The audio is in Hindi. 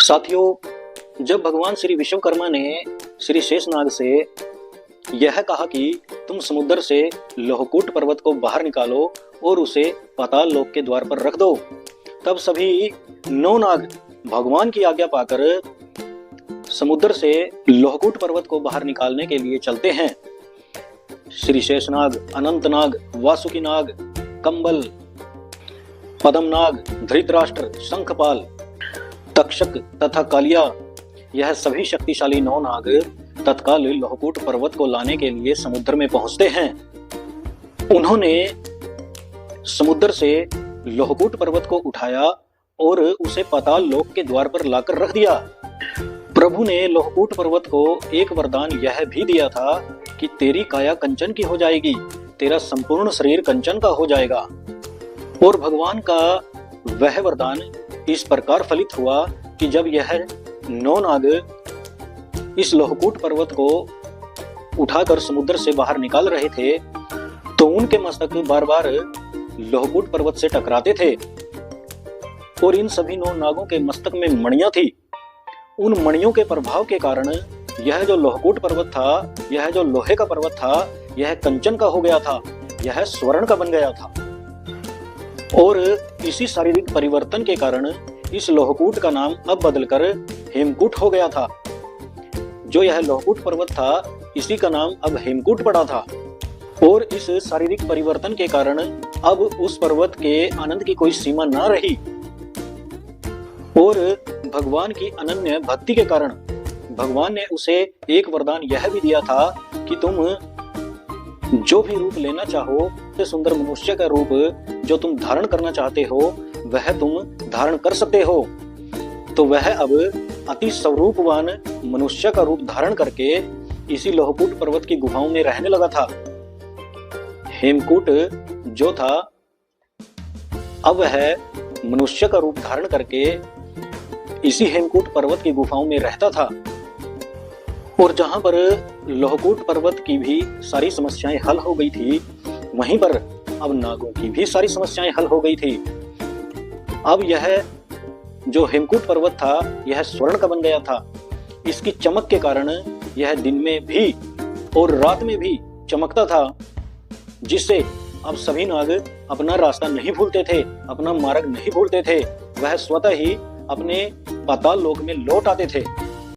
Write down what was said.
साथियों, जब भगवान श्री विश्वकर्मा ने श्री शेषनाग से यह कहा कि तुम समुद्र से लोहकूट पर्वत को बाहर निकालो और उसे पाताल लोक के द्वार पर रख दो, तब सभी 9 नाग भगवान की आज्ञा पाकर समुद्र से लोहकूट पर्वत को बाहर निकालने के लिए चलते हैं। श्री शेषनाग, अनंतनाग, वासुकीनाग, कंबल, पद्मनाग, धृतराष्ट्र, शंखपाल, तक्षक तथा कालिया, यह सभी शक्तिशाली 9 नाग तत्काल लोहकूट पर्वत को लाने के लिए समुद्र में पहुंचते हैं। उन्होंने समुद्र से लोहकूट पर्वत को उठाया और उसे पाताल लोक के द्वार पर लाकर रख दिया। प्रभु ने लोहकूट पर्वत को एक वरदान यह भी दिया था कि तेरी काया कंचन की हो जाएगी, तेरा संपूर्ण शरीर कंचन का हो जाएगा। और भगवान का वह वरदान इस प्रकार फलित हुआ कि जब यह 9 नाग इस लोहकूट पर्वत को उठाकर समुद्र से बाहर निकाल रहे थे तो उनके मस्तक बार बार लोहकूट पर्वत से टकराते थे और इन सभी 9 नागों के मस्तक में मणियां थी। उन मणियों के प्रभाव के कारण यह जो लोहकूट पर्वत था, यह जो लोहे का पर्वत था, यह कंचन का हो गया था, यह स्वर्ण का बन गया था। और इसी शारीरिक परिवर्तन के कारण इस लोहकूट का नाम अब बदलकर हेमकूट हो गया था। जो यह लोहकूट पर्वत था, इसी का नाम अब हेमकूट पड़ा था। और इस शारीरिक परिवर्तन के कारण अब उस पर्वत के आनंद की कोई सीमा न रही। और भगवान की अनन्य भक्ति के कारण भगवान ने उसे एक वरदान यह भी दिया था कि तुम जो भी रूप लेना चाहो, सुंदर मनुष्य का रूप जो तुम धारण करना चाहते हो वह तुम धारण कर सकते हो। तो वह अब अति स्वरूपवान मनुष्य का रूप धारण करके इसी लोहकूट पर्वत की गुफाओं में रहने लगा था। हेमकूट जो था अब वह मनुष्य का रूप धारण करके इसी हेमकूट पर्वत की गुफाओं में रहता था। और जहां पर लोहकूट पर्वत की भी सारी समस्याएं हल हो गई थी, वहीं पर अब नागों की भी सारी समस्याएं हल हो गई थी। अब यह जो हेमकूट पर्वत था, यह स्वर्ण का बन गया था। इसकी चमक के कारण यह दिन में भी और रात में भी चमकता था, जिससे अब सभी नाग अपना रास्ता नहीं भूलते थे, अपना मार्ग नहीं भूलते थे। वह स्वतः ही अपने पाताल लोक में लौट आते थे।